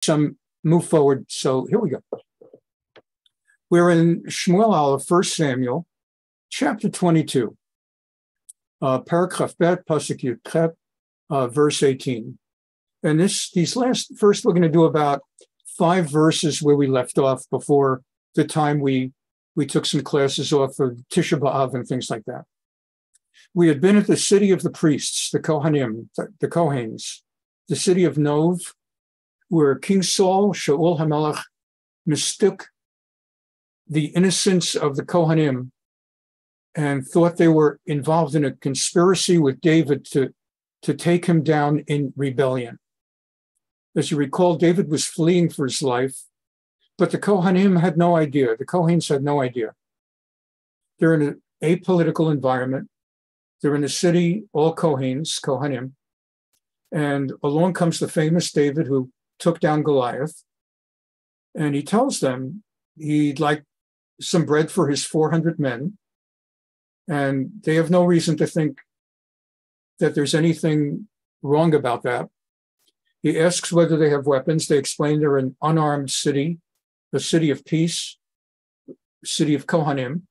some move forward. So here we go. We're in Shmuel Aleph, 1 Samuel, chapter 22, paragraph bet, pasuk yud chet, verse 18. And first we're going to do about 5 verses where we left off before the time we took some classes off of Tisha B'Av and things like that. We had been at the city of the priests, the Kohanim, the Kohens, the city of Nov, where King Saul, Shaul HaMelech, mistook the innocence of the Kohanim and thought they were involved in a conspiracy with David to take him down in rebellion. As you recall, David was fleeing for his life, but the Kohanim had no idea. The Kohens had no idea. They're in an apolitical environment. They're in a city, all Kohanim, and along comes the famous David who took down Goliath, and he tells them he'd like some bread for his 400 men, and they have no reason to think that there's anything wrong about that. He asks whether they have weapons. They explain they're an unarmed city, a city of peace, city of Kohanim.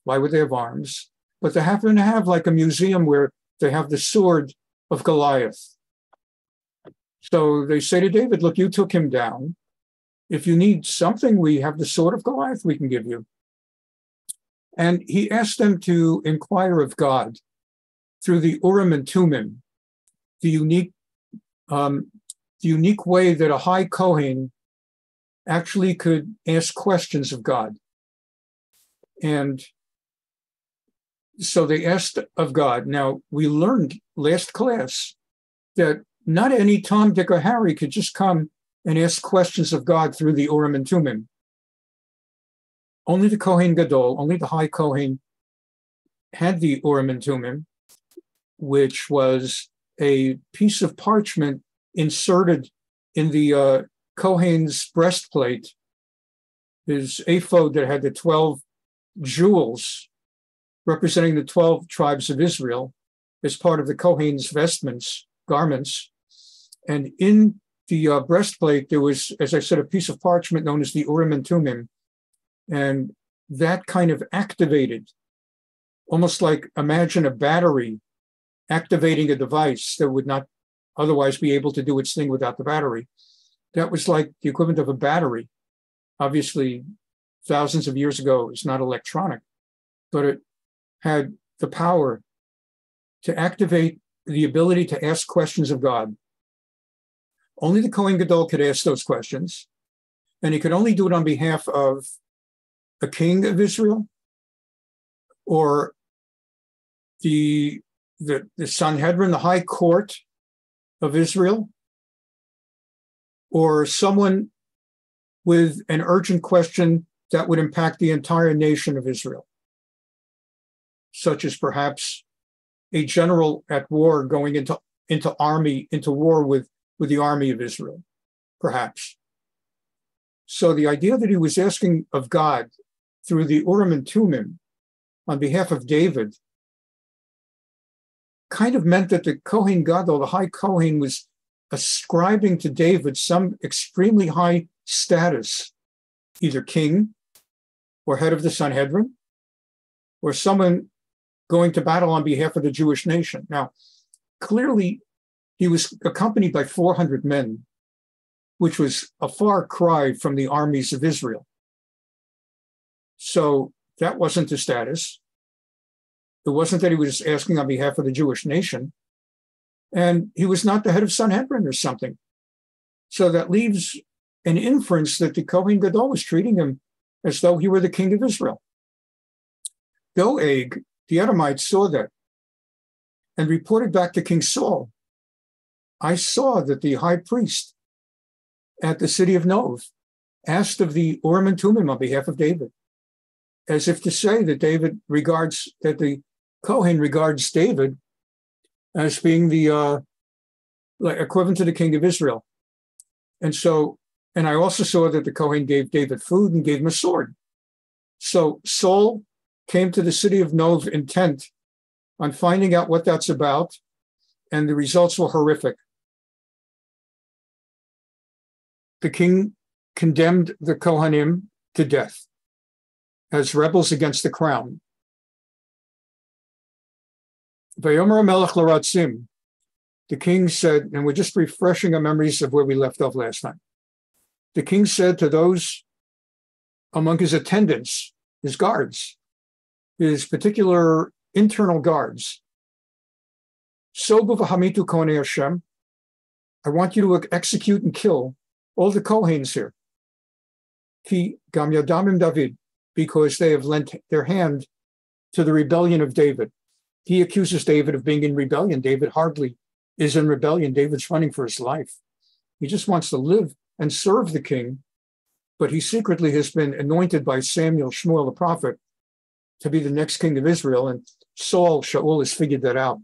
Why would they have arms? But they happen to have like a museum where they have the sword of Goliath. So they say to David, look, you took him down. If you need something, we have the sword of Goliath we can give you. And he asked them to inquire of God through the Urim and Tumim, the unique way that a high Kohen actually could ask questions of God. And so they asked of God. Now, we learned last class that not any Tom, Dick, or Harry could just come and ask questions of God through the Urim and Tumim. Only the Kohen Gadol, only the high Kohen had the Urim and Tumim, which was a piece of parchment inserted in the Kohen's breastplate, his ephod that had the 12 jewels representing the 12 tribes of Israel as part of the Kohen's garments. And in the breastplate, there was, as I said, a piece of parchment known as the Urim and Tumim. And that kind of activated, almost like imagine a battery activating a device that would not otherwise be able to do its thing without the battery. That was like the equivalent of a battery. Obviously, thousands of years ago, it's not electronic, but it had the power to activate the ability to ask questions of God. Only the Kohen Gadol could ask those questions, and he could only do it on behalf of a king of Israel or the Sanhedrin, the high court of Israel, or someone with an urgent question that would impact the entire nation of Israel, such as perhaps a general at war going into war with the army of Israel, perhaps. So the idea that he was asking of God through the Urim and Tumim on behalf of David kind of meant that the Kohen Gadol, the high Kohen, was ascribing to David some extremely high status, either king or head of the Sanhedrin, or someone going to battle on behalf of the Jewish nation. Now, clearly, he was accompanied by 400 men, which was a far cry from the armies of Israel. So that wasn't the status. It wasn't that he was asking on behalf of the Jewish nation. And he was not the head of Sanhedrin or something. So that leaves an inference that the Kohen Gadol was treating him as though he were the king of Israel. Doeg, the Edomites, saw that and reported back to King Saul, I saw that the high priest at the city of Nov asked of the Urim and Tumim on behalf of David, as if to say that the Kohen regards David as being the equivalent to the king of Israel. And I also saw that the Kohen gave David food and gave him a sword. So Saul came to the city of Nov intent on finding out what that's about, and the results were horrific. the king condemned the Kohanim to death as rebels against the crown. Vayomer Melech l'ratzim, the king said, and we're just refreshing our memories of where we left off last time. The king said to those among his attendants, his guards, his particular internal guards, Sobu v'hamitu konei Hashem, I want you to execute and kill all the Kohens here. Ki gam yadamim David, because they have lent their hand to the rebellion of David. He accuses David of being in rebellion. David hardly is in rebellion. David's running for his life. He just wants to live and serve the king, but he secretly has been anointed by Samuel, Shmuel the prophet, to be the next king of Israel. And Shaul has figured that out.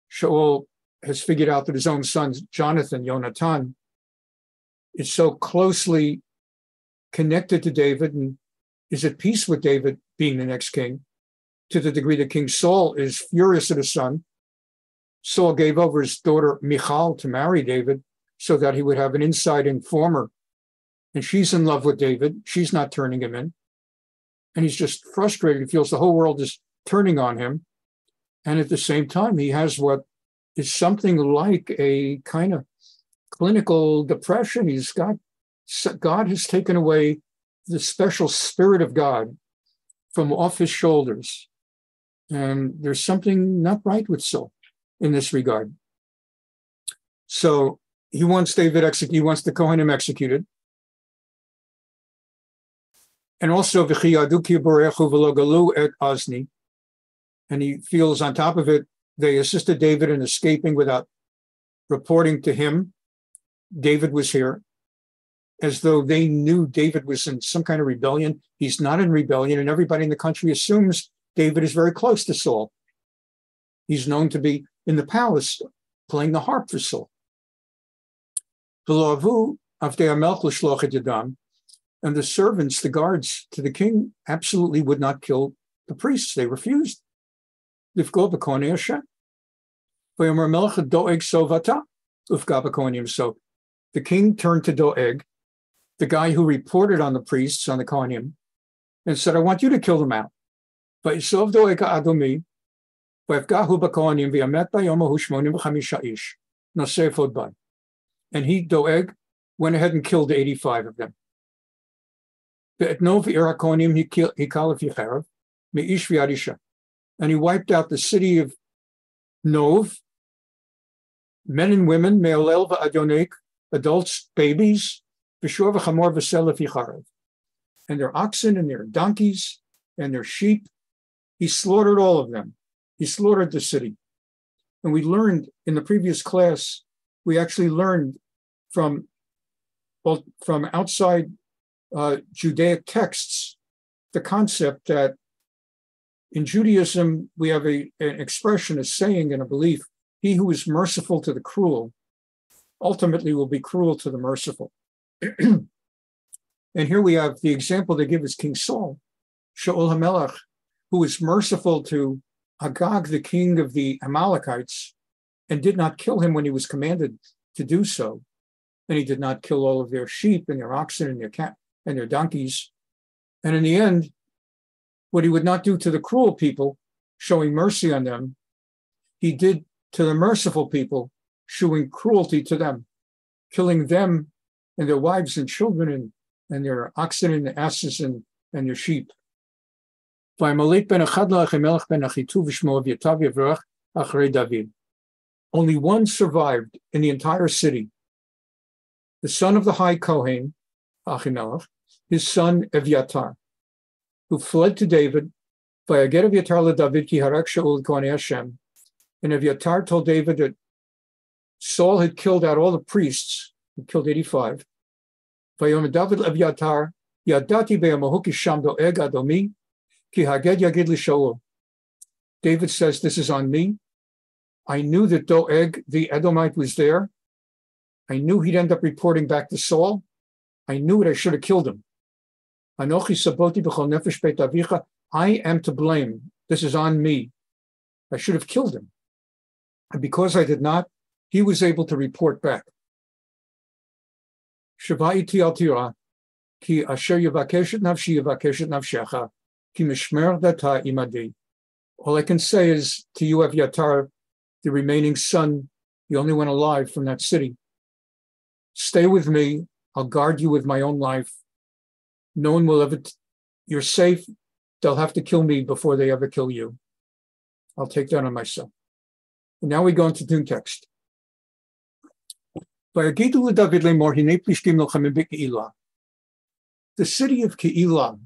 Shaul has figured out that his own son, Jonathan, is so closely connected to David and is at peace with David being the next king, to the degree that King Saul is furious at his son. Saul gave over his daughter Michal to marry David so that he would have an inside informer. And she's in love with David. She's not turning him in. And he's just frustrated. He feels the whole world is turning on him. And at the same time, he has what is something like a kind of clinical depression. God has taken away the special spirit of God from off his shoulders. And there's something not right with Saul in this regard. So he wants David executed. He wants the Kohanim executed. And also, and he feels on top of it, they assisted David in escaping without reporting to him. David was here, as though they knew David was in some kind of rebellion. He's not in rebellion, and everybody in the country assumes David is very close to Saul. He's known to be in the palace playing the harp for Saul. And the servants, the guards to the king, absolutely would not kill the priests. They refused. So the king turned to Doeg, the guy who reported on the priests, on the Kohanim, and said, I want you to kill them out. And he, Doeg, went ahead and killed 85 of them. And he wiped out the city of Nov, men and women, me'olel va'adonek, adults, babies, v'shor v'chamor v'sel v'charav, and their oxen and their donkeys and their sheep. He slaughtered all of them. He slaughtered the city. And we learned in the previous class, we actually learned from outside Judaic texts the concept that in Judaism, we have an expression, a saying, and a belief: he who is merciful to the cruel ultimately will be cruel to the merciful. And here we have the example they give is King Saul, Shaul HaMelech, who was merciful to Agag, the king of the Amalekites, and did not kill him when he was commanded to do so. And he did not kill all of their sheep and their oxen and their donkeys. And in the end, what he would not do to the cruel people, showing mercy on them, he did to the merciful people, showing cruelty to them, killing them and their wives and children and their oxen and the asses and their sheep. Only one survived in the entire city. The son of the high Kohen, Akin, his son Evyatar, who fled to David. And Evyatar told David that Saul had killed out all the priests. He killed 85. David says, this is on me. I knew that Doeg, the Edomite, was there. I knew he'd end up reporting back to Saul. I knew it. I should have killed him. I am to blame. This is on me. I should have killed him. And because I did not, he was able to report back. Sheva iti al tira, ki asher yavakeshet nafshecha, ki mishmer data imadi. All I can say is to you, Evyatar, the remaining son, the only one alive from that city, stay with me. I'll guard you with my own life. No one will ever, you're safe. They'll have to kill me before they ever kill you. I'll take that on myself. And now we go into the text. The city of Keilah,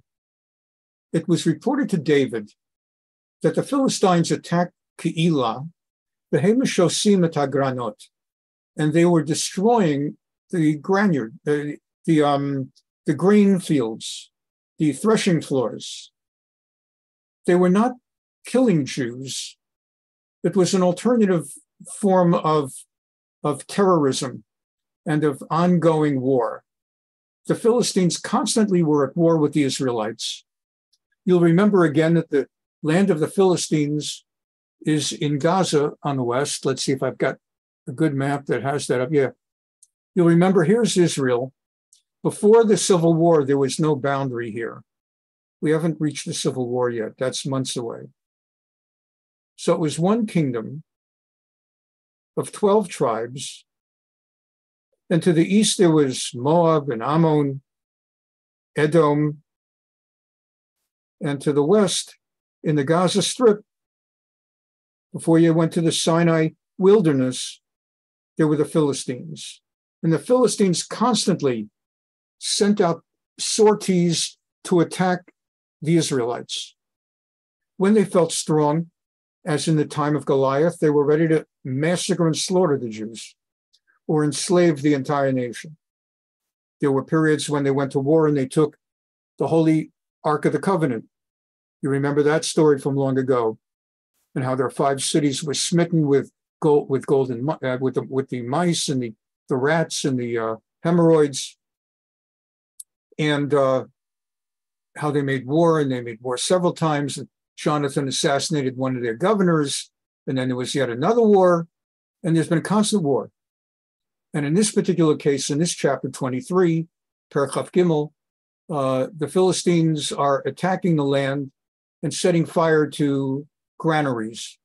it was reported to David that the Philistines attacked Keilah, and they were destroying the the grain fields, the threshing floors. They were not killing Jews. It was an alternative form of terrorism and of ongoing war. The Philistines constantly were at war with the Israelites. You'll remember again that the land of the Philistines is in Gaza on the west. Let's see if I've got a good map that has that up. Yeah. You'll remember here's Israel. Before the Civil War, there was no boundary here. We haven't reached the Civil War yet. That's months away. So it was one kingdom of 12 tribes. And to the east, there was Moab and Ammon, Edom. And to the west, in the Gaza Strip, before you went to the Sinai wilderness, there were the Philistines. And the Philistines constantly sent out sorties to attack the Israelites. When they felt strong, as in the time of Goliath, they were ready to massacre and slaughter the Jews or enslave the entire nation. There were periods when they went to war and they took the Holy Ark of the Covenant. You remember that story from long ago, and how their 5 cities were smitten with the mice and the rats and the hemorrhoids, and how they made war, and they made war several times. And Jonathan assassinated one of their governors, and then there was yet another war, and there's been a constant war. And in this particular case, in this chapter 23, Perachaf Gimel, the Philistines are attacking the land and setting fire to granaries.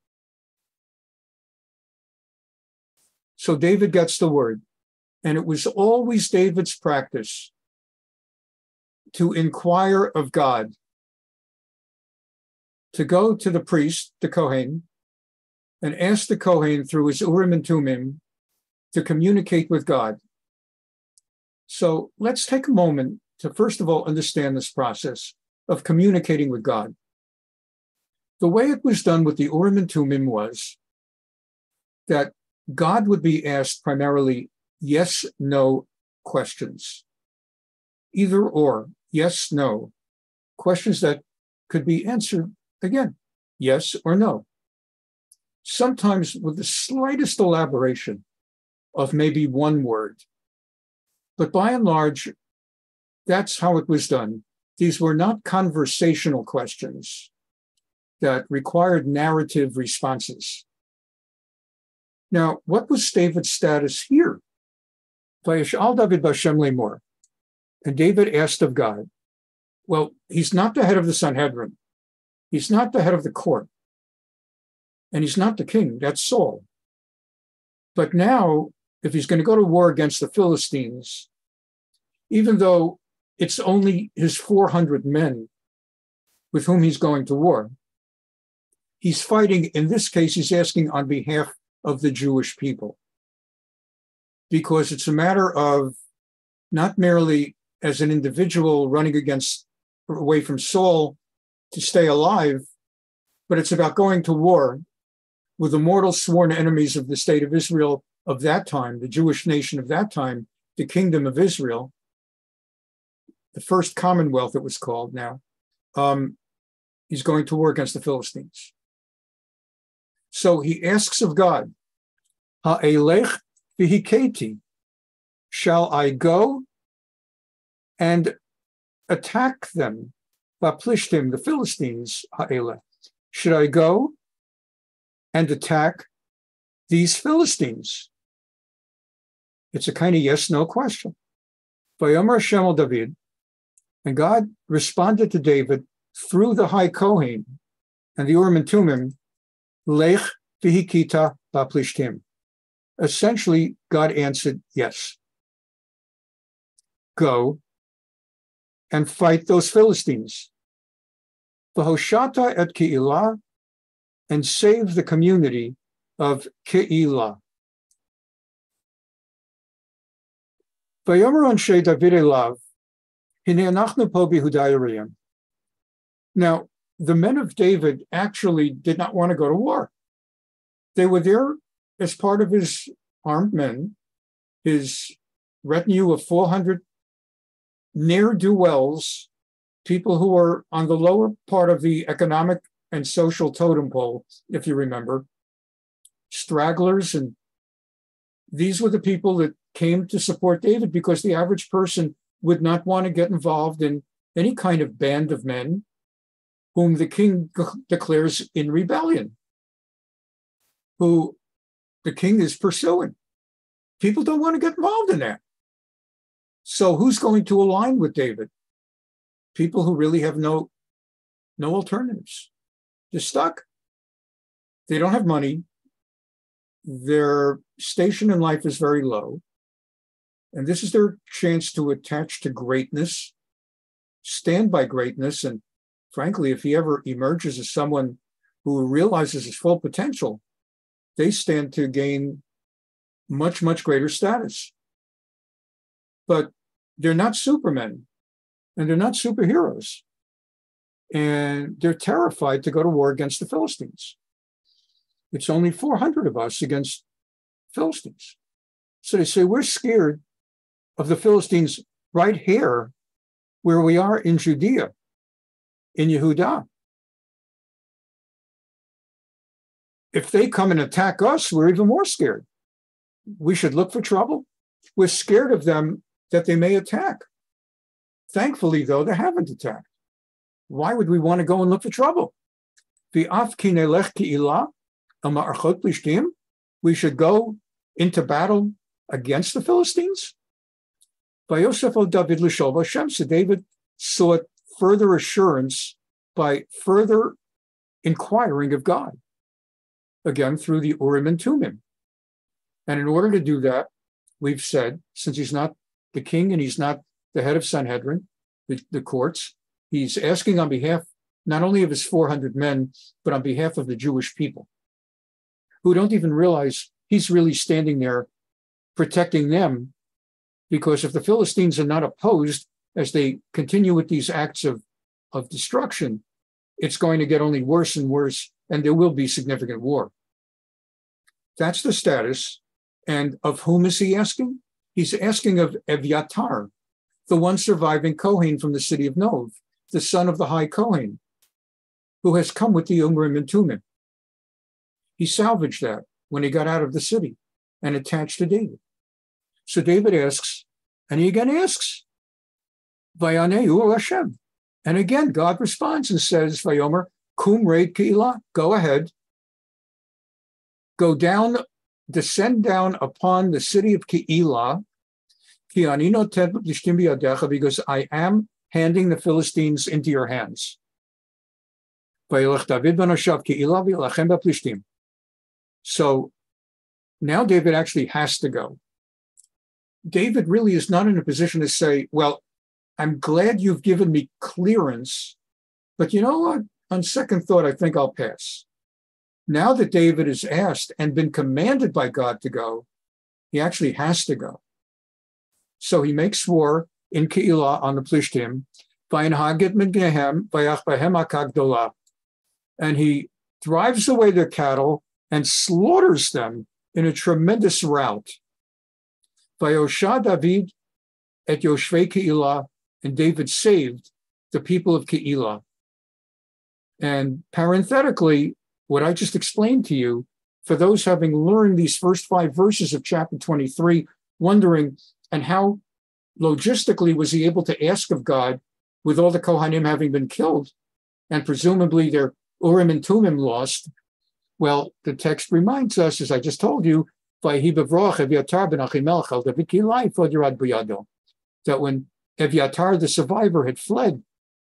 So David gets the word, and it was always David's practice to inquire of God, to go to the priest, the Kohen, and ask the Kohen through his Urim and Tumim to communicate with God. So let's take a moment to first of all understand this process of communicating with God. The way it was done with the Urim and Tumim was that God would be asked primarily yes, no questions. Either or, yes, no. Questions that could be answered, again, yes or no. Sometimes with the slightest elaboration of maybe one word. But by and large, that's how it was done. These were not conversational questions that required narrative responses. Now, what was David's status here? Vayishal David b'Hashem lemor. And David asked of God, well, he's not the head of the Sanhedrin. He's not the head of the court. And he's not the king. That's Saul. But now, if he's going to go to war against the Philistines, even though it's only his 400 men with whom he's going to war, he's fighting, in this case, he's asking on behalf of the Jewish people. Because it's a matter of not merely as an individual running away from Saul to stay alive, but it's about going to war with the mortal sworn enemies of the state of Israel of that time, the Jewish nation of that time, the kingdom of Israel, the first commonwealth it was called now. He's going to war against the Philistines. So he asks of God, Ha'elech v'hiketi, shall I go and attack them, Vaplishtim, the Philistines, ha'elech? Should I go and attack these Philistines? It's a kind of yes-no question. Vayomer Hashem el David, and God responded to David through the high Kohen and the Urim and Tumim, Lech v'hikita ba'plishtim. Essentially, God answered, yes. Go and fight those Philistines. V'hoshata et Keilah, and save the community of Keilah. Vayomer anshe David elav, hinei anachnu po b'Yehuda Yerim. Now, the men of David actually did not want to go to war. They were there as part of his armed men, his retinue of 400 ne'er-do-wells, people who are on the lower part of the economic and social totem pole, if you remember, stragglers. And these were the people that came to support David, because the average person would not want to get involved in any kind of band of men whom the king declares in rebellion, who the king is pursuing. People don't want to get involved in that. So who's going to align with David? People who really have no alternatives. They're stuck. They don't have money. Their station in life is very low. And this is their chance to attach to greatness, stand by greatness. And frankly, if he ever emerges as someone who realizes his full potential, they stand to gain much, much greater status. But they're not supermen, and they're not superheroes. And they're terrified to go to war against the Philistines. It's only 400 of us against Philistines. So they say, we're scared of the Philistines right here where we are in Judea, in Yehuda. If they come and attack us, we're even more scared. We should look for trouble. We're scared of them that they may attack. Thankfully, though, they haven't attacked. Why would we want to go and look for trouble? We should go into battle against the Philistines. So David sought further assurance by further inquiring of God, again through the Urim and Tumim. And in order to do that, we've said, since he's not the king and he's not the head of Sanhedrin, the courts, he's asking on behalf not only of his 400 men, but on behalf of the Jewish people, who don't even realize he's really standing there protecting them, because if the Philistines are not opposed as they continue with these acts of destruction, it's going to get only worse and worse, and there will be significant war. That's the status. And of whom is he asking? He's asking of Evyatar, the one surviving Kohen from the city of Nov, the son of the high Kohen, who has come with the Urim and Tumim. He salvaged that when he got out of the city and attached to David. So David asks, and he again asks, Vayaneu Hashem. And again, God responds and says, Vayomer, kum reid Keilah, go ahead, go down, descend down upon the city of Keilah, because I am handing the Philistines into your hands. So now David actually has to go. David really is not in a position to say, well, I'm glad you've given me clearance, but you know what? On second thought, I think I'll pass. Now that David is asked and been commanded by God to go, he actually has to go. So he makes war in Keilah on the Plishtim, and he drives away their cattle and slaughters them in a tremendous rout. Vayosha David et Yoshvei Keilah, and David saved the people of Keilah. And parenthetically, what I just explained to you, for those having learned these first 5 verses of chapter 23, wondering, and how logistically was he able to ask of God, with all the Kohanim having been killed, and presumably their Urim and Tumim lost? Well, the text reminds us, as I just told you, that when Evyatar, the survivor, had fled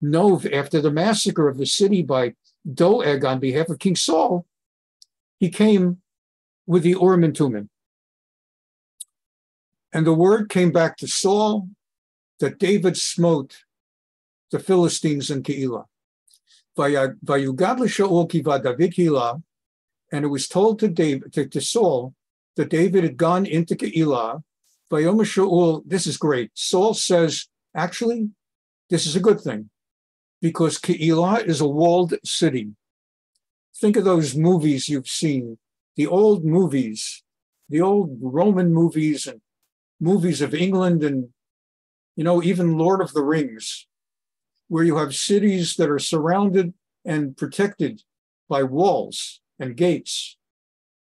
Nov after the massacre of the city by Doeg on behalf of King Saul, he came with the Urim and Tumim. And the word came back to Saul that David smote the Philistines in Keilah. Vayugad l'Shaul ki vadavid Keilah, and it was told to David, to Saul, that David had gone into Keilah. Vayomer Shaul, this is great. Saul says, actually, this is a good thing, because Keilah is a walled city. Think of those movies you've seen, the old movies, the old Roman movies and movies of England and, even Lord of the Rings, where you have cities that are surrounded and protected by walls and gates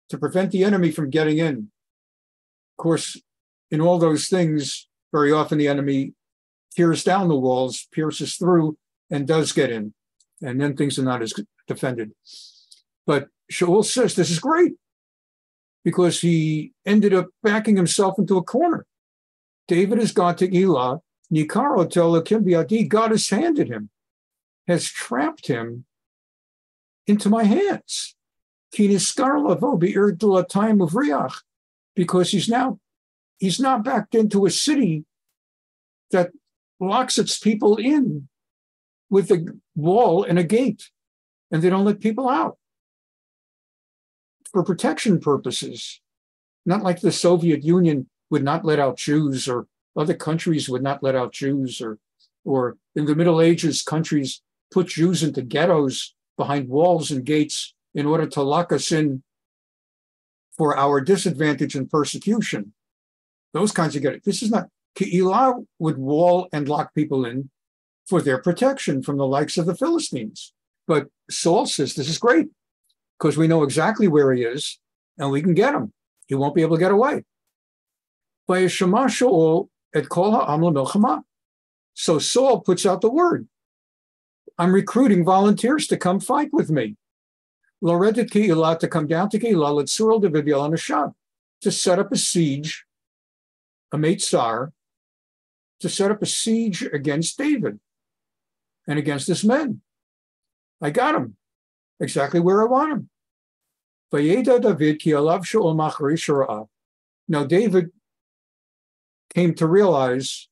to prevent the enemy from getting in. Of course, in all those things, very often the enemy tears down the walls, pierces through, and does get in. And then things are not as defended. But Shaul says this is great, because he ended up backing himself into a corner. David has gone to Elah. Nikaro tel Akin biadi, God has handed him, has trapped him into my hands. Kiniskar lavo be'ir dulatayim uvriach, because he's now backed into a city that locks its people in with a wall and a gate, and they don't let people out for protection purposes. Not like the Soviet Union would not let out Jews, or other countries would not let out Jews, or in the Middle Ages, countries put Jews into ghettos behind walls and gates in order to lock us in for our disadvantage and persecution. Those kinds of ghettos. This is not, Keilah would wall and lock people in for their protection from the likes of the Philistines. But Saul says, this is great, because we know exactly where he is, and we can get him. He won't be able to get away. Vayishama Shaul et kol ha'am l'milchama. So Saul puts out the word. I'm recruiting volunteers to come fight with me. Loredet Keilah, to come down to Keilah, l'tzurel devidyal anashab, to set up a siege, a meitzar, to set up a siege against David and against his men. I got him exactly where I want him. Vayeda David ki alav Shaul machari shora'ah. Now David came to realize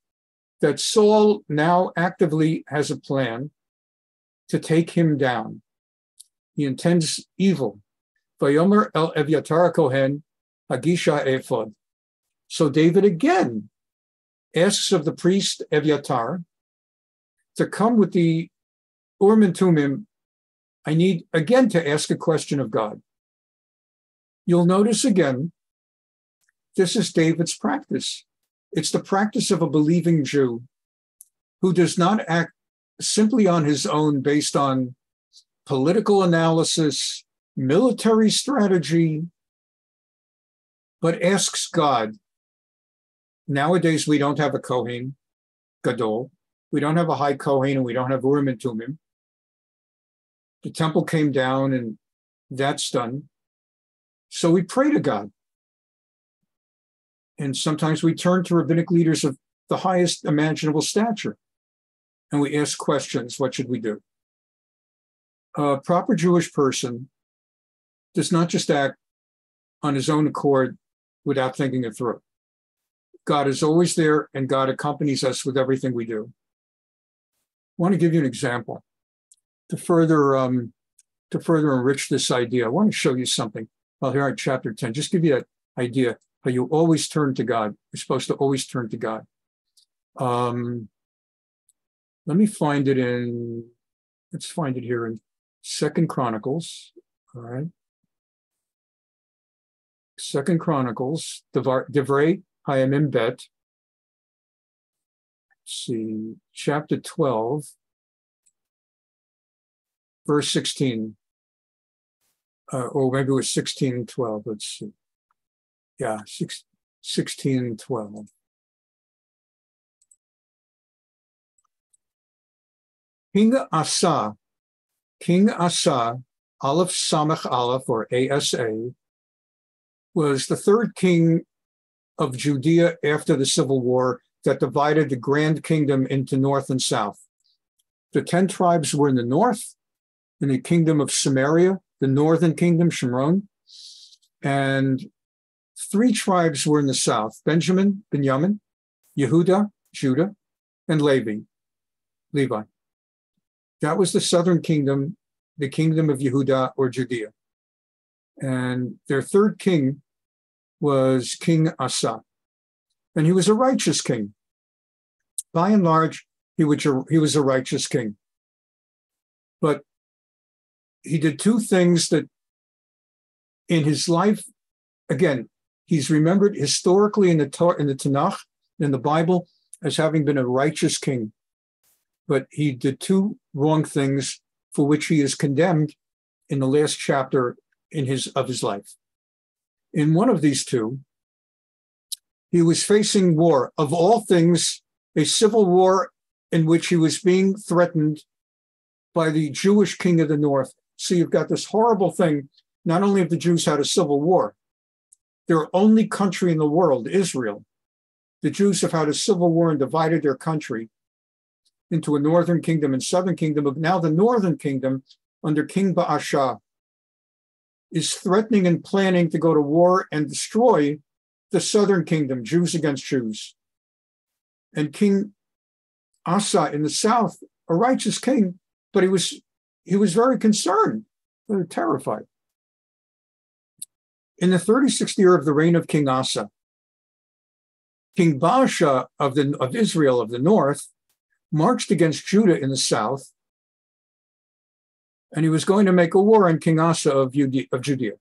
that Saul now actively has a plan to take him down. He intends evil. Vayomer el Evyatar Kohen hagisha ephod. So David again asks of the priest Evyatar to come with the Urim and Tumim. I need again to ask a question of God. You'll notice again, this is David's practice. It's the practice of a believing Jew who does not act simply on his own based on political analysis, military strategy, but asks God. Nowadays, we don't have a Kohen Gadol. We don't have a high Kohen, and we don't have Urim and Tumim. The temple came down, and that's done. So we pray to God. And sometimes we turn to rabbinic leaders of the highest imaginable stature, and we ask questions. What should we do? A proper Jewish person does not just act on his own accord without thinking it through. God is always there, and God accompanies us with everything we do. I want to give you an example to further enrich this idea. I want to show you something. Well, here in chapter 10, just give you that idea how you always turn to God. You're supposed to always turn to God. Let me find it let's find it here in 2 Chronicles. All right. 2 Chronicles, Divrei Hayamim Bet. Let's see, chapter 12, verse 16. Or maybe it was 16 and 12. Let's see. Yeah, 16 and 12. King Asa, Aleph Samach Aleph, or ASA, was the third king of Judea after the Civil War, that divided the grand kingdom into north and south. The 10 tribes were in the north, in the kingdom of Samaria, the northern kingdom, Shimron, and 3 tribes were in the south, Benjamin, Yehuda, Judah, and Levi. That was the southern kingdom, the kingdom of Yehuda or Judea. And their third king was King Asa. And he was a righteous king. By and large, he was a righteous king. But he did 2 things that in his life, again, he's remembered historically in the Tanakh, in the Bible, as having been a righteous king. But he did 2 wrong things for which he is condemned in the last chapter of his life. In one of these 2, he was facing war. Of all things, a civil war in which he was being threatened by the Jewish king of the north. So you've got this horrible thing. Not only have the Jews had a civil war, their only country in the world, Israel, the Jews have had a civil war and divided their country into a northern kingdom and southern kingdom. But now the northern kingdom, under King Baasha, is threatening and planning to go to war and destroy the southern kingdom, Jews against Jews. And King Asa in the south, a righteous king, but he was very concerned, very terrified. In the 36th year of the reign of King Asa, King Baasha of Israel of the north marched against Judah in the south, and he was going to make a war on King Asa of Judea.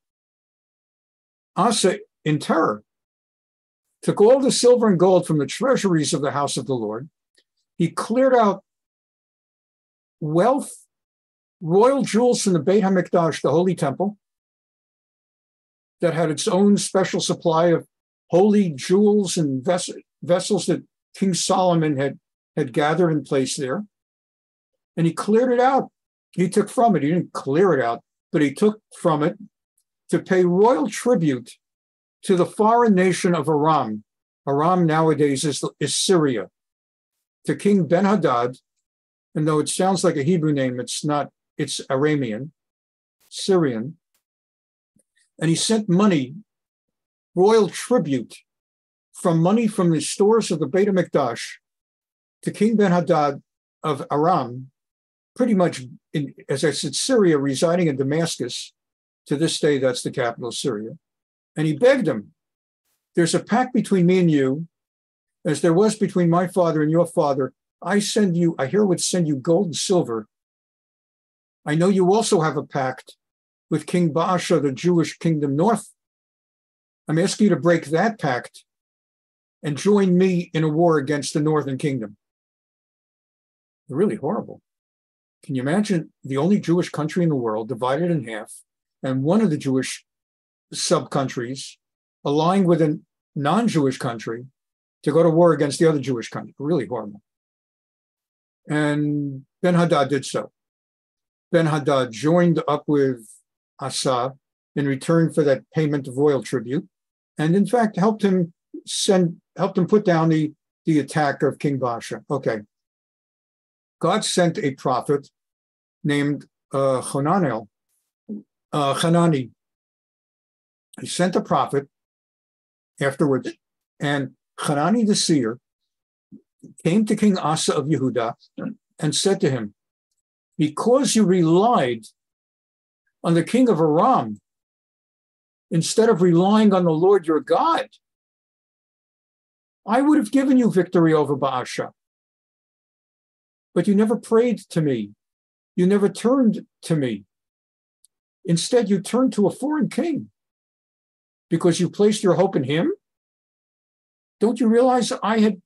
Asa, in terror, took all the silver and gold from the treasuries of the house of the Lord. He cleared out wealth, royal jewels from the Beit HaMikdash, the Holy Temple, that had its own special supply of holy jewels and vessels that King Solomon had gathered and placed there. And he cleared it out. He took from it. He didn't clear it out, but he took from it to pay royal tribute to the foreign nation of Aram. Aram nowadays is Syria. To King Ben-Hadad, and though it sounds like a Hebrew name, it's not, it's Aramean, Syrian. And he sent money, royal tribute, money from the stores of the Beit HaMikdash to King Ben-Hadad of Aram, pretty much, as I said, Syria, residing in Damascus. To this day, that's the capital of Syria. And he begged him, there's a pact between me and you, as there was between my father and your father. I herewith send you gold and silver. I know you also have a pact with King Baasha, the Jewish kingdom north. I'm asking you to break that pact and join me in a war against the northern kingdom. Really horrible. Can you imagine the only Jewish country in the world divided in half, and one of the Jewish sub-countries allying with a non-Jewish country to go to war against the other Jewish country? Really horrible. And Ben-Hadad did so. Ben-Hadad joined up with Asa in return for that payment of royal tribute, and in fact helped him put down the attack of King Baasha. Okay. God sent a prophet named Hanani. He sent a prophet afterwards, and Hanani the seer came to King Asa of Yehuda and said to him, because you relied on the king of Aram instead of relying on the Lord your God, I would have given you victory over Baasha. But you never prayed to me. You never turned to me. Instead, you turned to a foreign king because you placed your hope in him. Don't you realize I had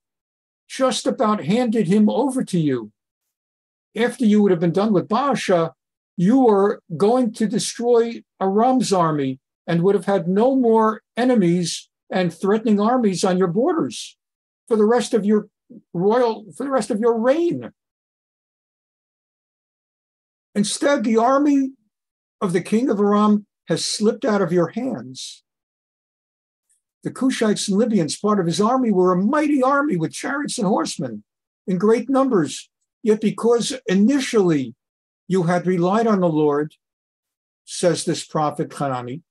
just about handed him over to you? After you would have been done with Baasha, you were going to destroy Aram's army and would have had no more enemies and threatening armies on your borders for the rest of your reign. Instead, the army of the king of Aram has slipped out of your hands. The Cushites and Libyans, part of his army, were a mighty army with chariots and horsemen in great numbers. Yet because initially you had relied on the Lord, says this prophet Hanani,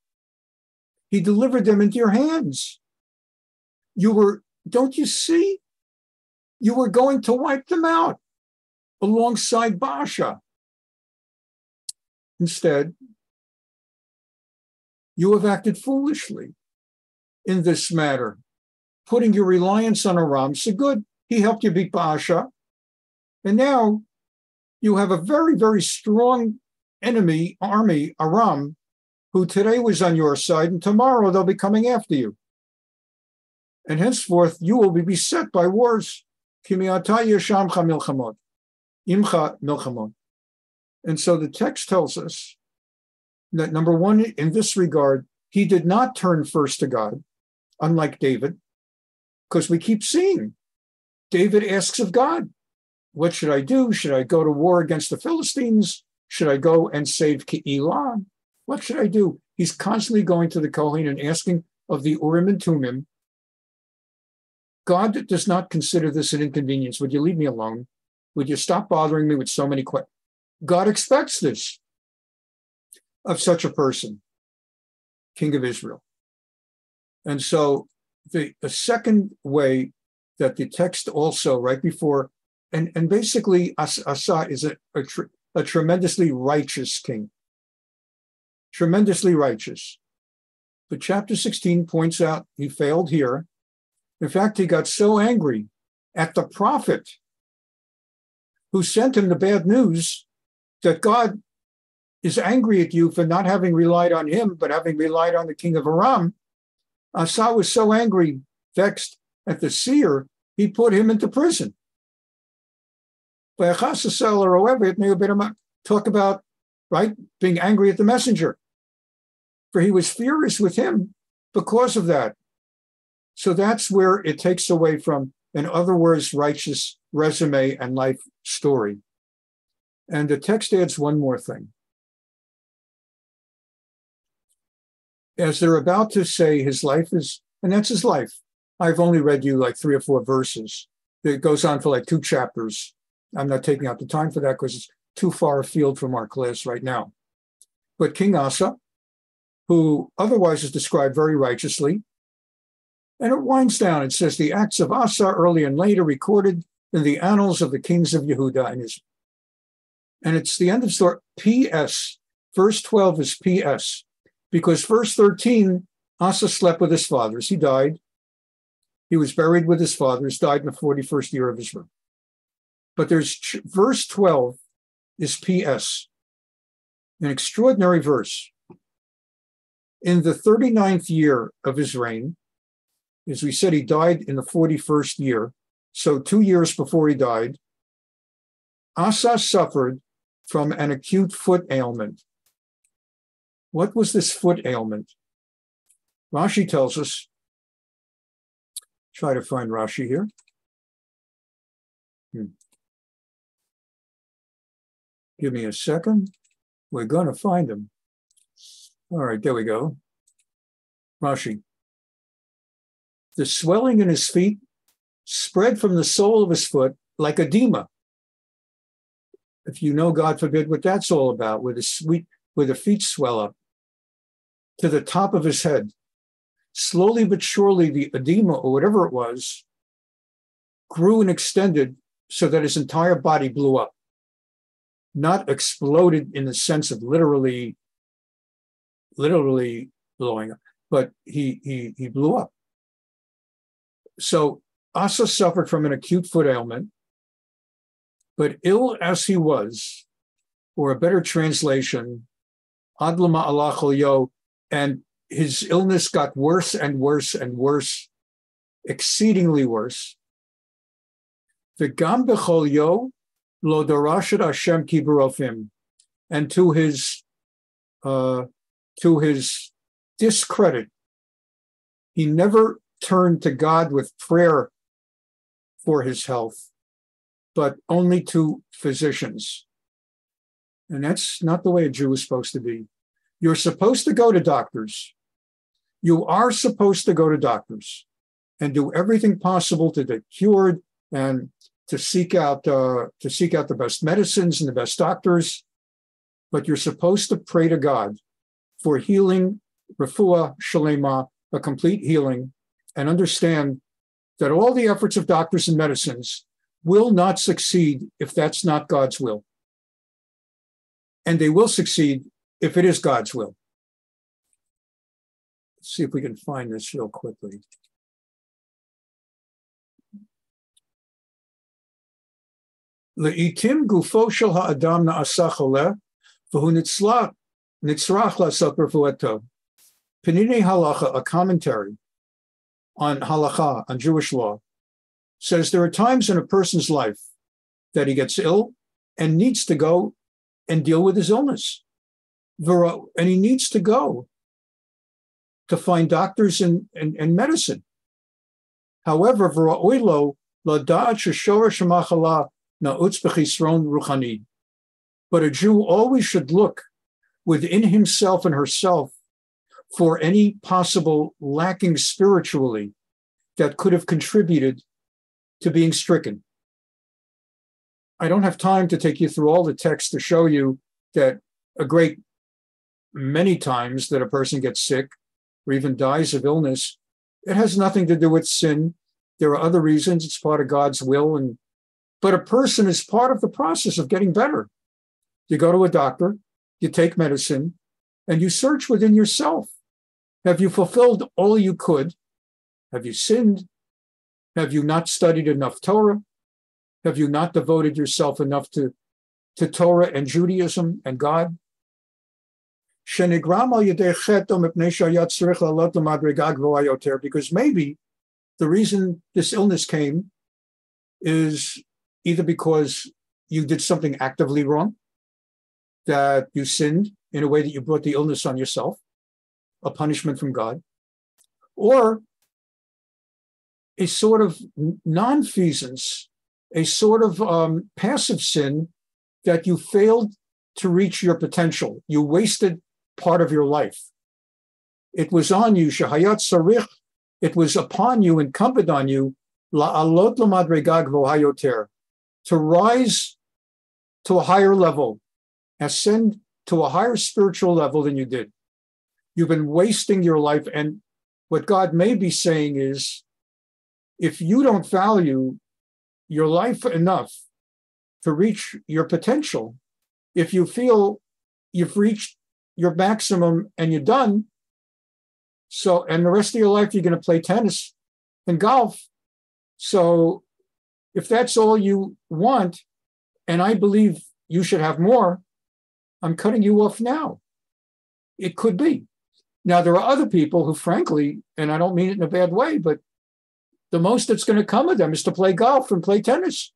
he delivered them into your hands. Don't you see? You were going to wipe them out alongside Baasha. Instead, you have acted foolishly in this matter, putting your reliance on Aram. So good, he helped you beat Baasha. And now you have a very, very strong enemy army, Aram, who today was on your side, and tomorrow they'll be coming after you. And henceforth, you will be beset by wars. And so the text tells us that, number one, in this regard, he did not turn first to God, unlike David, because we keep seeing David asks of God, what should I do? Should I go to war against the Philistines? Should I go and save Keilah? What should I do? He's constantly going to the Kohen and asking of the Urim and Tumim. God does not consider this an inconvenience. Would you leave me alone? Would you stop bothering me with so many questions? God expects this of such a person, King of Israel. And so the second way that the text also, right before, and basically Asa is a tremendously righteous king, tremendously righteous. But chapter 16 points out he failed here. In fact, he got so angry at the prophet who sent him the bad news that God is angry at you for not having relied on him, but having relied on the king of Aram. Asa was so angry, vexed at the seer, he put him into prison. Talk about, right, being angry at the messenger. For he was furious with him because of that. So that's where it takes away from, in other words, righteous resume and life story. And the text adds one more thing. As they're about to say his life is, and that's his life. I've only read you like 3 or 4 verses. It goes on for like 2 chapters. I'm not taking out the time for that because it's too far afield from our class right now. But King Asa, who otherwise is described very righteously, and it winds down. It says, the acts of Asa, early and later, recorded in the annals of the kings of Yehuda and Israel. And it's the end of the story. P.S. Verse 12 is P.S. Because verse 13, Asa slept with his fathers. He died. He was buried with his fathers, died in the 41st year of his reign. But there's verse 12 is P.S. An extraordinary verse. In the 39th year of his reign, as we said, he died in the 41st year. So 2 years before he died, Asa suffered from an acute foot ailment. What was this foot ailment? Rashi tells us, try to find Rashi here. Give me a second. We're going to find him. All right, there we go. Rashi. The swelling in his feet spread from the sole of his foot like edema. If you know, God forbid, what that's all about, where the feet swell up to the top of his head. Slowly but surely, the edema, or whatever it was, grew and extended so that his entire body blew up. Not exploded in the sense of literally blowing up, but he blew up. So Asa suffered from an acute foot ailment, but ill as he was, or a better translation, Adlama alachol yo, and his illness got worse and worse and worse, exceedingly worse. V'gam b'chol yo lo dorashet Hashem ki barofim, and to his discredit, he never turned to God with prayer for his health, but only to physicians. And that's not the way a Jew is supposed to be. You're supposed to go to doctors. You are supposed to go to doctors and do everything possible to get cured and to seek out the best medicines and the best doctors. But you're supposed to pray to God for healing, refuah shalema, a complete healing, and understand that all the efforts of doctors and medicines will not succeed if that's not God's will. And they will succeed if it is God's will. Let's see if we can find this real quickly. Le'itim gufo shel ha'adam na'asa choleh, v'hu nitzrach la'asot refuato. Penine Halacha, a commentary on halacha, on Jewish law, says there are times in a person's life that he gets ill and needs to go and deal with his illness. And he needs to go to find doctors and medicine. However, but a Jew always should look within himself and herself for any possible lacking spiritually that could have contributed to being stricken. I don't have time to take you through all the text to show you that a great many times that a person gets sick or even dies of illness, it has nothing to do with sin. There are other reasons. It's part of God's will. But a person is part of the process of getting better. You go to a doctor, you take medicine, and you search within yourself. Have you fulfilled all you could? Have you sinned? Have you not studied enough Torah? Have you not devoted yourself enough to Torah and Judaism and God? Because maybe the reason this illness came is either because you did something actively wrong, that you sinned in a way that you brought the illness on yourself, a punishment from God, or a sort of nonfeasance, a sort of passive sin that you failed to reach your potential. You wasted part of your life. It was on you, shehayat sarich, it was upon you, incumbent on you, la'alot lamadregag v'hayoter, to rise to a higher level, ascend to a higher spiritual level than you did. You've been wasting your life, and what God may be saying is, if you don't value your life enough to reach your potential, if you feel you've reached your maximum and you're done, and the rest of your life you're going to play tennis and golf. So if that's all you want, and I believe you should have more, I'm cutting you off now. It could be. Now, there are other people who, frankly, and I don't mean it in a bad way, but the most that's going to come of them is to play golf and play tennis.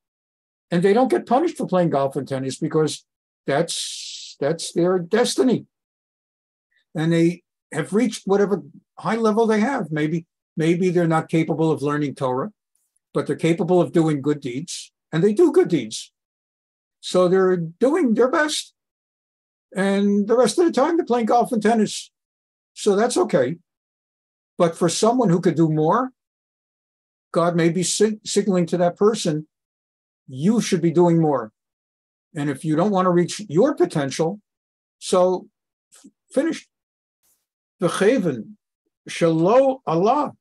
And they don't get punished for playing golf and tennis because that's their destiny. And they have reached whatever high level they have. Maybe they're not capable of learning Torah, but they're capable of doing good deeds, and they do good deeds. So they're doing their best. And the rest of the time, they're playing golf and tennis. So that's okay. But for someone who could do more, God may be signaling to that person, you should be doing more. And if you don't want to reach your potential, so finished. V'cheven shelo Allah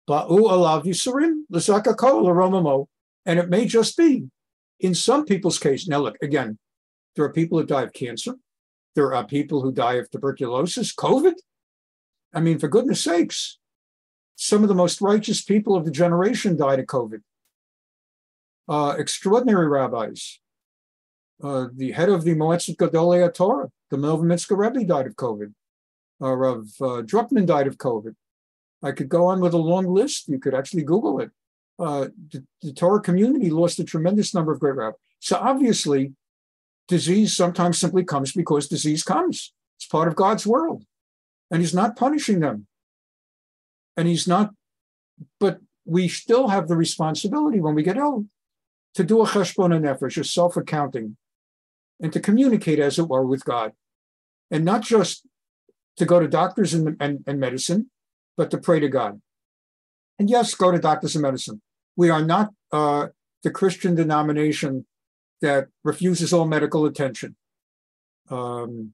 ba'u alav yisurim l'zakako l'romamo. And it may just be, in some people's case. Now look, again, there are people who die of cancer. There are people who die of tuberculosis, COVID. I mean, for goodness sakes, some of the most righteous people of the generation died of COVID. Extraordinary rabbis. The head of the Moetzet Gedolei Torah, the Novominsker Rebbe, died of COVID. Rav Druckman died of COVID. I could go on with a long list. You could actually Google it. The Torah community lost a tremendous number of great rabbis. So obviously, disease sometimes simply comes because disease comes. It's part of God's world. And he's not punishing them. And he's not, but we still have the responsibility when we get ill to do a cheshbon nefesh, a self-accounting, and to communicate, as it were, with God. And not just to go to doctors and medicine, but to pray to God. And yes, go to doctors of medicine. We are not the Christian denomination that refuses all medical attention. The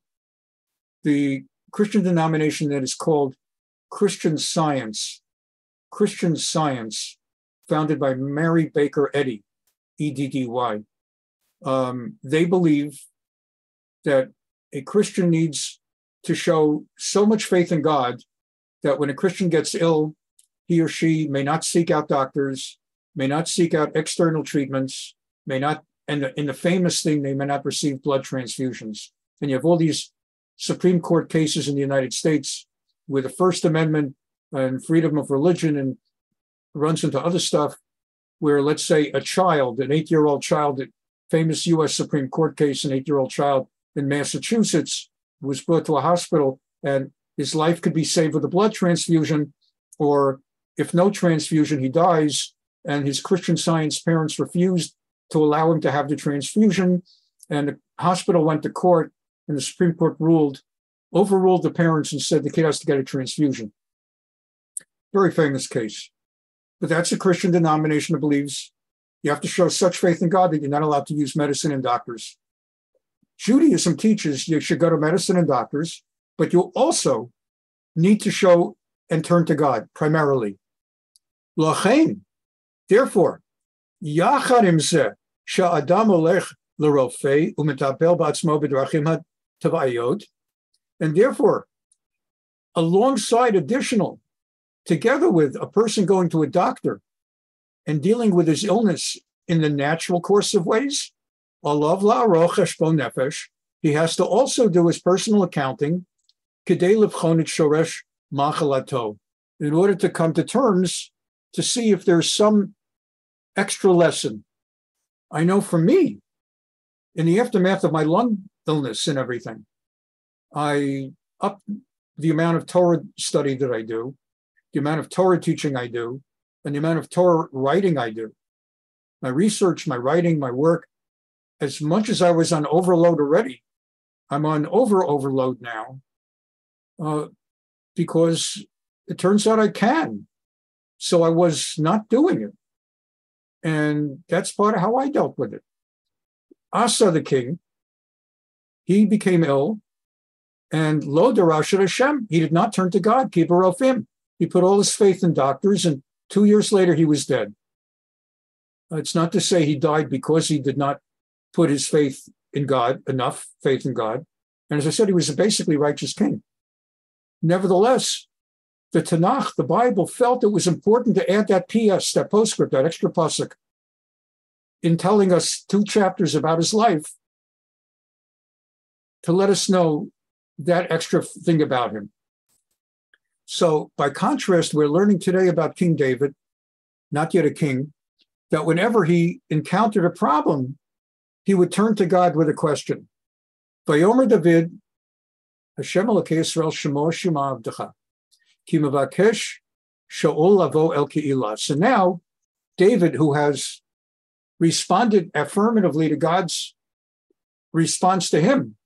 Christian denomination that is called Christian Science, founded by Mary Baker Eddy, E-D-D-Y. They believe that a Christian needs to show so much faith in God that when a Christian gets ill, he or she may not seek out doctors, may not seek out external treatments, may not, and in the famous thing, they may not receive blood transfusions. And you have all these Supreme Court cases in the United States with the First Amendment and freedom of religion, and runs into other stuff where, let's say, a child, an 8-year-old child, a famous U.S. Supreme Court case, an 8-year-old child in Massachusetts was brought to a hospital and his life could be saved with a blood transfusion, or if no transfusion, he dies, and his Christian Science parents refused to allow him to have the transfusion, and the hospital went to court, and the Supreme Court overruled the parents and said the kid has to get a transfusion. Very famous case. But that's a Christian denomination that believes you have to show such faith in God that you're not allowed to use medicine and doctors. Judaism teaches you should go to medicine and doctors, but you also need to show and turn to God primarily. Lachain, therefore, yachad im zeh she'adam olech l'rofei u'metapel b'atzmo b'drachim ha'tavayot, and therefore, alongside additional, together with a person going to a doctor and dealing with his illness in the natural course of ways, alav la'aroch cheshbon nefesh, he has to also do his personal accounting, kedei livchon et shoresh machalato, in order to come to terms to see if there's some extra lesson. I know for me, in the aftermath of my lung illness and everything, I upped the amount of Torah study that I do, the amount of Torah teaching I do, and the amount of Torah writing I do. My research, my writing, my work, as much as I was on overload already, I'm on overload now, because it turns out I can. So I was not doing it. And that's part of how I dealt with it. Asa, the king, he became ill, and lo darash Hashem, he did not turn to God, kibarofim. He put all his faith in doctors, and 2 years later, he was dead. It's not to say he died because he did not put his faith in God, enough faith in God. And as I said, he was a basically righteous king. Nevertheless, the Tanakh, the Bible, felt it was important to add that PS, that postscript, that extra pasuk, in telling us 2 chapters about his life, to let us know that extra thing about him. So by contrast, we're learning today about King David, not yet a king, that whenever he encountered a problem, he would turn to God with a question. Vayomer David, Hashem Elokei Yisrael Shemo Shema Avdecha, Ki Mevakesh Shaul Lavo El Ke'ilah. So now, David, who has responded affirmatively to God's response to him,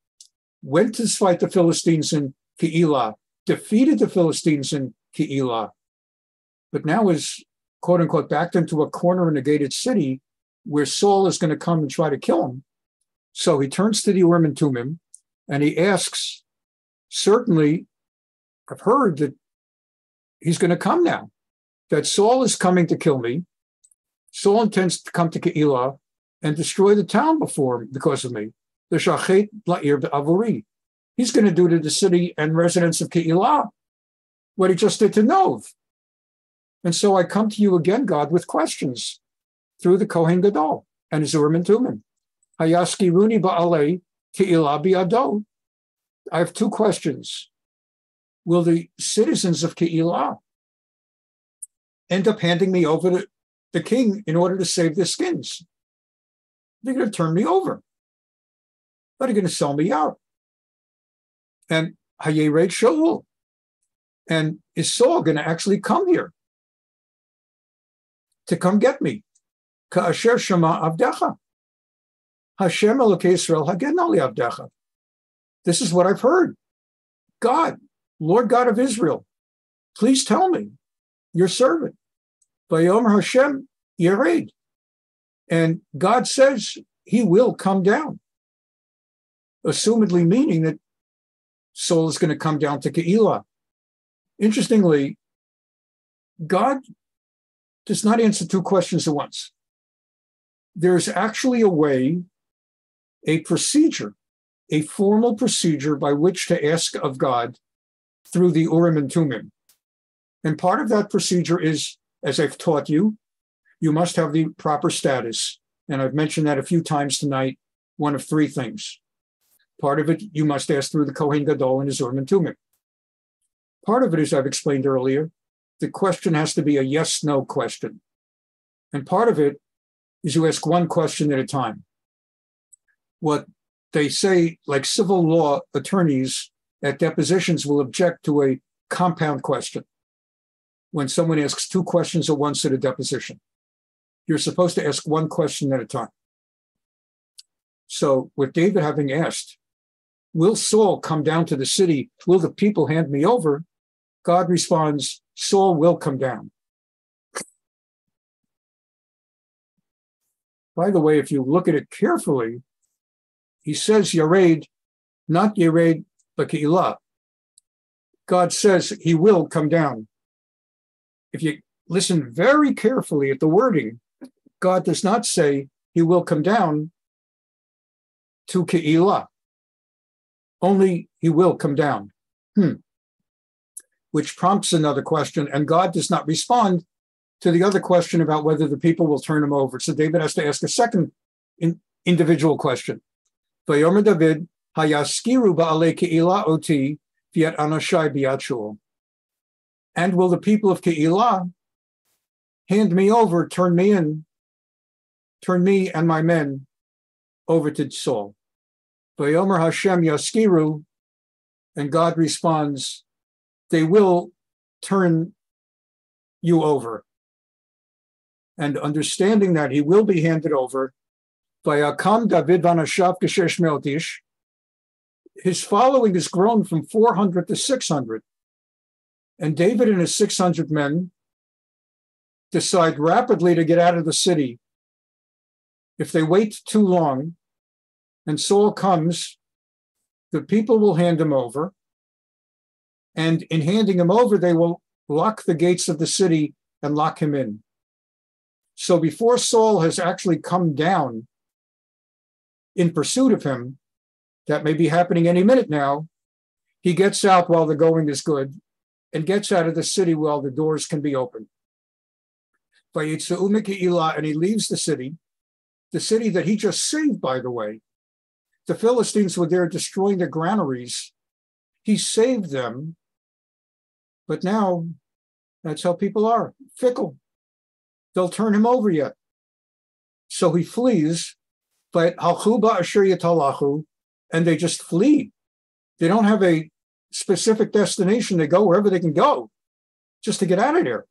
went to fight the Philistines in Ke'ilah, defeated the Philistines in Ke'ilah, but now is, quote unquote, backed into a corner in a gated city where Saul is going to come and try to kill him. So he turns to the Urim and Tumim and he asks, certainly, I've heard that he's going to come now, that Saul is coming to kill me. Saul intends to come to Ke'ilah and destroy the town because of me. The Shachet La'ir B'Avuri. He's going to do to the city and residents of Ke'ilah what he just did to Nov. And so I come to you again, God, with questions through the Kohen Gadol and his Urim and Tumim. Hayaski Runi Ba'alei Ke'ilah Bi'ado. I have 2 questions. Will the citizens of Ke'ilah end up handing me over to the king in order to save their skins? They're going to turn me over. They're going to sell me out. And Hayeret Shaul. And is Saul going to actually come here to come get me? Ka'asher Shema Avdecha. Hashem Elokei Yisrael Hagen Ali Avdecha. This is what I've heard. God, Lord God of Israel, please tell me, your servant. Vayomer Hashem Yered. And God says he will come down, assumedly meaning that Saul is going to come down to Keilah. Interestingly, God does not answer two questions at once. There's actually a way, a procedure, a formal procedure by which to ask of God through the Urim and Tumim. And part of that procedure is, as I've taught you, you must have the proper status. And I've mentioned that a few times tonight, one of three things. Part of it, you must ask through the Kohen Gadol and his Urim and Tumim. Part of it, as I've explained earlier, the question has to be a yes-no question. And part of it is you ask one question at a time. What they say, like civil law attorneys at depositions will object to a compound question. When someone asks two questions at once at a deposition, you're supposed to ask one question at a time. So with David having asked, will Saul come down to the city? Will the people hand me over? God responds, Saul will come down. By the way, if you look at it carefully, he says Yered, not Yered, but Keilah. God says he will come down. If you listen very carefully at the wording, God does not say he will come down to Keilah. Only he will come down. Which prompts another question, and God does not respond to the other question about whether the people will turn him over. So David has to ask a second individual question. Vayomer David, hayaskiru ba'alei Keilah oti v'yet anashai b'yad Shaul. And will the people of Keilah hand me over, turn me and my men over to Saul? Vayomer Hashem yaskiru, and God responds, they will turn you over. And understanding that he will be handed over, Vayakam David vanashav keshesh meot ish, his following has grown from 400 to 600. And David and his 600 men decide rapidly to get out of the city. If they wait too long and Saul comes, the people will hand him over. And in handing him over, they will lock the gates of the city and lock him in. So before Saul has actually come down in pursuit of him, that may be happening any minute now, he gets out while the going is good and gets out of the city while the doors can be opened. And he leaves the city that he just saved, by the way. The Philistines were there destroying the granaries. He saved them, but now that's how people are, fickle. They'll turn him over yet. So he flees, but and they just flee. They don't have a specific destination. They go wherever they can go, just to get out of there.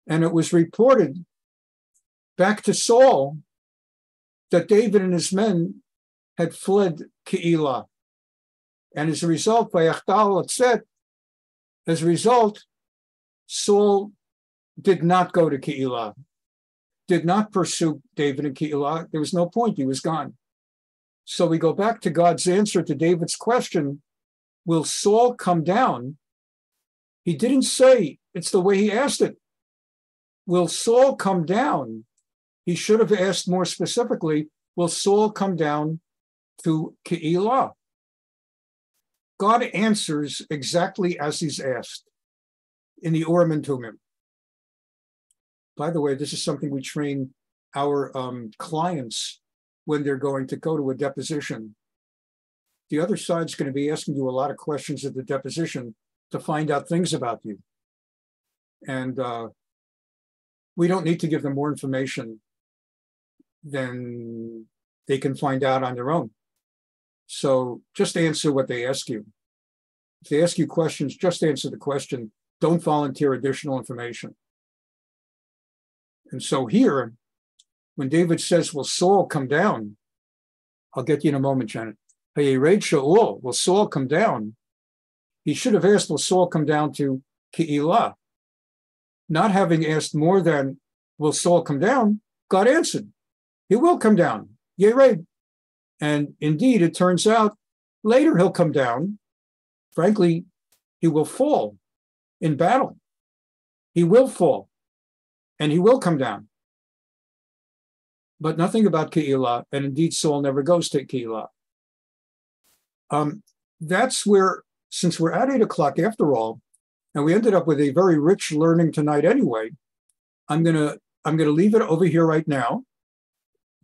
And it was reported back to Saul that David and his men had fled Keilah. And as a result, Saul did not go to Keilah, did not pursue David in Keilah. There was no point, he was gone. So we go back to God's answer to David's question, will Saul come down? He didn't say, it's the way he asked it. Will Saul come down? He should have asked more specifically, will Saul come down to Keilah? God answers exactly as he's asked in the Urim and Tumim. By the way, this is something we train our clients when they're going to go to a deposition. The other side's going to be asking you a lot of questions at the deposition to find out things about you. And we don't need to give them more information than they can find out on their own. So just answer what they ask you. If they ask you questions, just answer the question. Don't volunteer additional information. And so here, when David says, will Saul come down? I'll get you in a moment, Janet. Hayered Shaul, will Saul come down? He should have asked, will Saul come down to Keilah? Not having asked more than, will Saul come down? God answered, he will come down, Yered. And indeed, it turns out later he'll come down. Frankly, he will fall in battle. He will fall, and he will come down. But nothing about Keilah, and indeed Saul never goes to Keilah. That's where, since we're at 8 o'clock after all, and we ended up with a very rich learning tonight anyway, I'm gonna leave it over here right now.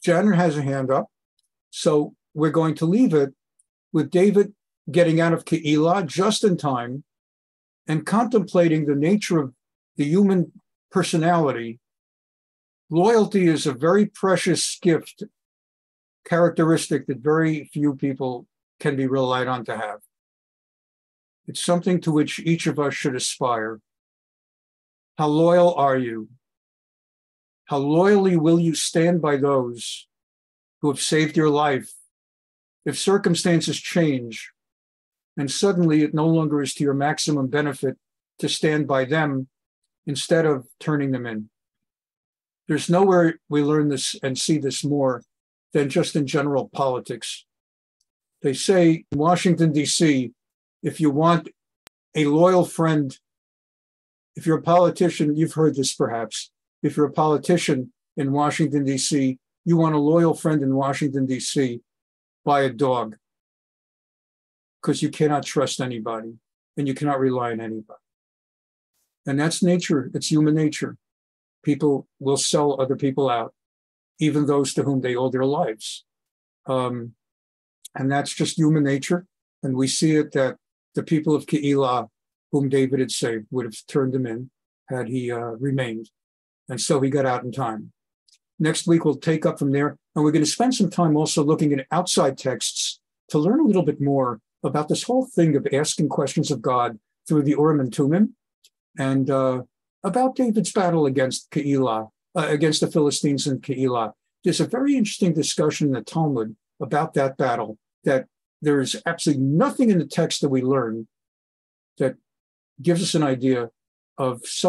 Janet has a hand up, so we're going to leave it with David getting out of Keilah just in time and contemplating the nature of the human personality. Loyalty is a very precious gift, characteristic that very few people can be relied on to have. It's something to which each of us should aspire. How loyal are you? How loyally will you stand by those who have saved your life? If circumstances change and suddenly it no longer is to your maximum benefit to stand by them instead of turning them in. There's nowhere we learn this and see this more than just in general politics. They say in Washington, D.C., if you want a loyal friend, if you're a politician, you've heard this perhaps, if you're a politician in Washington, D.C., you want a loyal friend in Washington, D.C., buy a dog, because you cannot trust anybody and you cannot rely on anybody. And that's nature. It's human nature. People will sell other people out, even those to whom they owe their lives. And that's just human nature. And we see it that the people of Keilah, whom David had saved, would have turned him in had he remained. And so he got out in time. Next week, we'll take up from there. And we're going to spend some time also looking at outside texts to learn a little bit more about this whole thing of asking questions of God through the Urim and Tumim, and about David's battle against Keilah, against the Philistines in Keilah. There's a very interesting discussion in the Talmud about that battle, that there is absolutely nothing in the text that we learn that gives us an idea of some